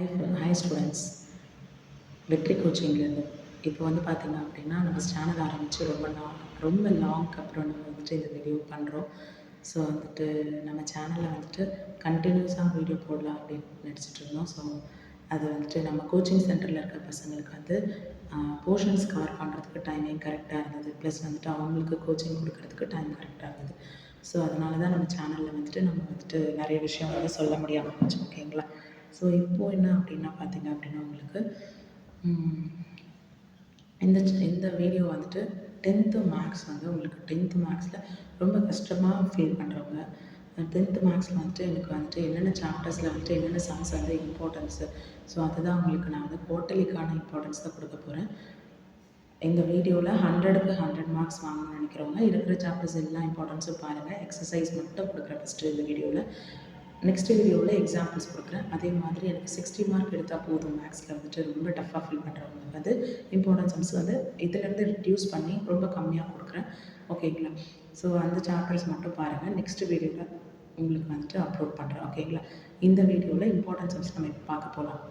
Hi students, வெற்றி கோச்சிங்லேருந்து. இப்போ வந்து பார்த்தீங்க அப்படின்னா, நம்ம சேனல் ஆரம்பித்து ரொம்ப லாங்க்கு அப்புறம் நம்ம வந்துட்டு இந்த வீடியோ பண்ணுறோம். ஸோ வந்துட்டு நம்ம சேனலில் வந்துட்டு கண்டினியூஸாக வீடியோ போடலாம் அப்படின்னு நினச்சிட்டு இருந்தோம். ஸோ அது வந்துட்டு நம்ம கோச்சிங் சென்டரில் இருக்க பசங்களுக்கு வந்து போர்ஷன்ஸ் கவர் பண்ணுறதுக்கு டைமிங் கரெக்டாக இருந்தது. ப்ளஸ் வந்துட்டு அவங்களுக்கு கோச்சிங் கொடுக்கறதுக்கு டைம் கரெக்டாக இருந்தது. ஸோ அதனால தான் நம்ம சேனலில் வந்துட்டு நிறைய விஷயம் வந்து சொல்ல முடியாமல் போச்சு. ஓகேங்களா? ஸோ இப்போது என்ன அப்படின்னா பார்த்தீங்க அப்படின்னா உங்களுக்கு இந்த வீடியோ வந்துட்டு 10th மேக்ஸ் வந்து உங்களுக்கு 10th மேக்ஸில் ரொம்ப கஷ்டமாக ஃபீல் பண்ணுறவங்க, 10th மேக்ஸில் வந்துட்டு எனக்கு வந்துட்டு என்னென்ன சாப்டர்ஸில் வந்துட்டு என்னென்ன சம்ஸ் வந்து இம்பார்ட்டன்ஸு, ஸோ அதுதான் உங்களுக்கு நான் வந்து குவார்ட்டர்லிக்கான இம்பார்ட்டன்ஸ் தான் கொடுக்க போகிறேன். இந்த வீடியோவில் 100க்கு 100 மார்க்ஸ் வாங்கணும்னு நினைக்கிறவங்க இருக்கிற சாப்டர்ஸ் எல்லா இம்பார்ட்டன்ஸும் பாருங்கள். எக்ஸசைஸ் மட்டும் கொடுக்குறேன் ஃபஸ்ட்டு இந்த வீடியோவில். நெக்ஸ்ட் வீடியோவில் எக்ஸாம்பிள்ஸ் கொடுக்குறேன். அதே மாதிரி எனக்கு 60 மார்க் எடுத்தால் போதும் மேக்ஸில் வந்துட்டு ரொம்ப டஃப்பாக ஃபீல் பண்ணுறவங்க வந்து இம்பார்ட்டன்ட் சம்ஸ் வந்து இதுலேருந்து ரிடியூஸ் பண்ணி ரொம்ப கம்மியாக கொடுக்குறேன். ஓகேங்களா? ஸோ அந்த சாப்டர்ஸ் மட்டும் பாருங்கள். நெக்ஸ்ட் வீடியோவில் உங்களுக்கு வந்துட்டு அப்லோட் பண்ணுறேன். ஓகேங்களா? இந்த வீடியோவில் இம்பார்ட்டன்ட் சம்ஸ் நம்ம இப்போ பார்க்க போகலாம்.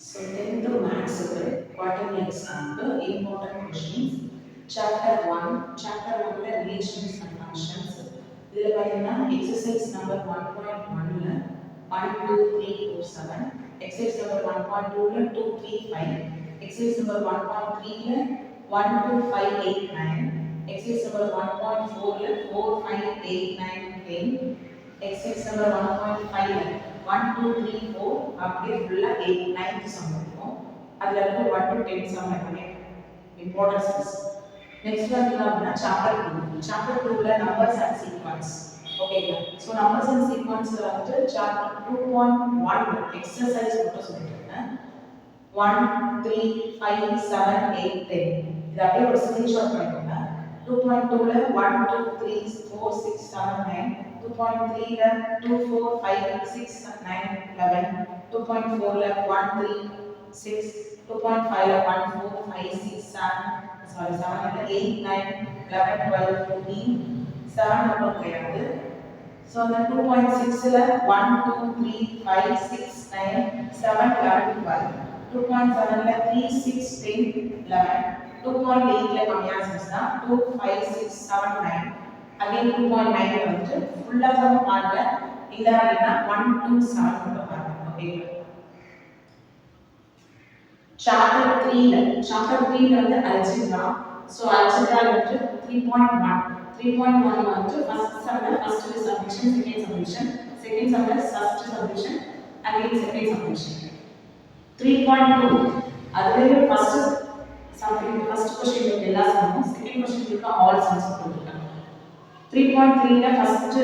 ஸோ 10th மேக்ஸுக்கு குவார்ட்டர்லி எக்ஸாமுக்கு important questions. Chapter 1 relations and functions. இதில் பார்த்தீங்கன்னா எக்ஸசைஸ் நம்பர் 1.1ல் 1, 2, 3, 4, 7, எக்ஸசைஸ் நம்பர் 1.2ல் 2, 3, 5, எக்ஸசைஸ் நம்பர் 1.3ல் 1, 2, 5, 8, 9, எக்ஸசைஸ் நம்பர் 1.4ல் 4, 5, 8, 9, 10, எக்ஸசைஸ் நம்பர் 1.5ல் 1, 2, 3, 4 அப்படியே ஃபுல்லாக 8, 9th சம் இருக்கும். அதில் இருந்து 1 to 10 சம் எல்லாமே இம்பார்ட்டன்ஸ். நெக்ஸ்ட் பார்த்தீங்கன்னா அப்படின்னா சாப்டர் 2ல நம்பர்ஸ் அண்ட் சீக்வன்ஸ். ஓகேங்களா? ஸோ நம்பர்ஸ் அண்ட் சீக்வன்ஸில் வந்துட்டு சாப்டர் 2.1 எக்ஸசைஸ் மட்டும் சொல்லிட்டுருக்கேன். 1, 3, 5, 7, 8, 10 இது அப்படியே ஒரு ஸ்க்ரீன்ஷாட் பண்ணிக்கோங்க. 2.2ல 1, 2, 3, 4, 6, 7, 9, 2.3ல 2, 4, 5, 6, 9, 11, 2.4ல 1, 3, 6, 2.5ல 1, 4, 5, 6, 7, 8, 9, 11, 12, 14, 7 மட்டும் கிடையாது. ஸோ அந்த 2.6ல 1, 2, 3, 5, 6, 9, 7, 11, 12, 2.7ல 3, 6, 10, 11, 2.8ல கம்மியான சம்ஸ் தான் 2, 5, 6, 7, 9, அகைன் 2.9ல வந்துட்டு ஃபுல்லாக தான் பாருங்க. இல்லை அப்படின்னா 1, 2, 7 மட்டும் பாருங்க. ஓகே. சாப்டர் 3ல வந்து அல்ஜிப்ரா. ஸோ அல்ஜிப்ரால வந்து 3.1 வந்து ஃபர்ஸ்ட் சம்ல first subdivision, second subdivision, second சம்ல first subdivision, again second subdivision. 3.2 அதுல ஃபர்ஸ்ட் சம்திங் ஃபர்ஸ்ட் क्वेश्चन இருக்க எல்லா சம்மும், செகண்ட் क्वेश्चन இருக்க ஆல் சம்ஸ் கொடுத்துருக்காங்க. 3.3ல first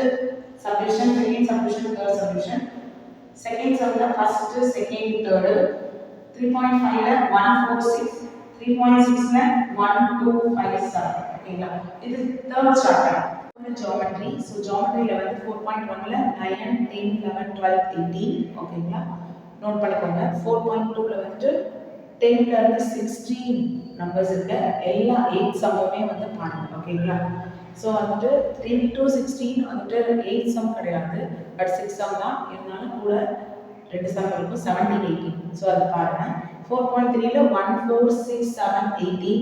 subdivision, second subdivision, third subdivision, second சம்ல ஃபர்ஸ்ட், செகண்ட், தேர்ட். 3.5ல 1, 4, 6, 3.6ல 1, 2, 5, 7. ஓகேங்களா? இது தேர்ட் சாப்டர். ஜியோமெட்ரி. ஸோ ஜியோமெட்ரியில வந்து 4.1ல 9, 10, 11, 12, 13. ஓகேங்களா? நோட் பண்ணிக்கோங்க. 4.2ல வந்துட்டு 10ல இருந்து 16 நம்பர்ஸ் இருக்கு. எல்லா 8 சம்முமே வந்து பாருங்க. ஓகேங்களா? ஸோ வந்துட்டு 10 to 16 வந்துட்டு 8 சம் கிடையாது, பட் 6 சம் தான். இருந்தாலும் கூட 2 சம் இருக்கும், 17, 18. ஸோ அது பாருங்க. 4.3ல 1, 4, 6, 7, 18.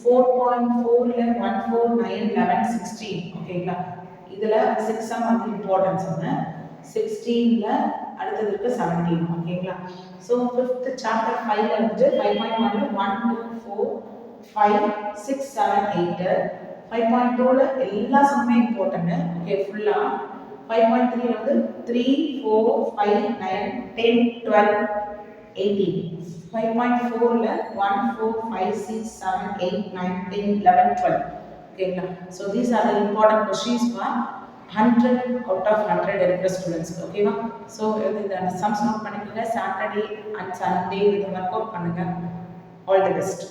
4.4ல 1, 4, 9, 11, 16. ஓகேங்களா? இதுல 6 சம் வந்து இம்பார்ட்டன்ஸ் ஒன்று. 16ல அடுத்தது இருக்கு 17. ஓகேங்களா? ஸோ 5th சாப்டர் 5ல வந்து 5.1ல 1, 2, 4, 5, 6, 7, 8. 5.2ல எல்லா சம்மே இம்பார்ட்டன்ட். ஓகே, ஃபுல்லா. 5.3ல வந்து 3, 4, 5, 9, 10, 12, 18. 5.4ல 1, 4, 5, 6, 7, 8, 9, 10, 11, 12. ஓகேங்களா? So these are the important questions for 100 out of 100 இருக்கிற ஸ்டூடெண்ட்ஸ்க்கு. ஓகேவா? ஸோ இந்த சம்ஸ் நோட் பண்ணிக்கோங்க. சாட்டர்டே அண்ட் சண்டே இது ஒர்க் அவுட் பண்ணுங்க. All the best.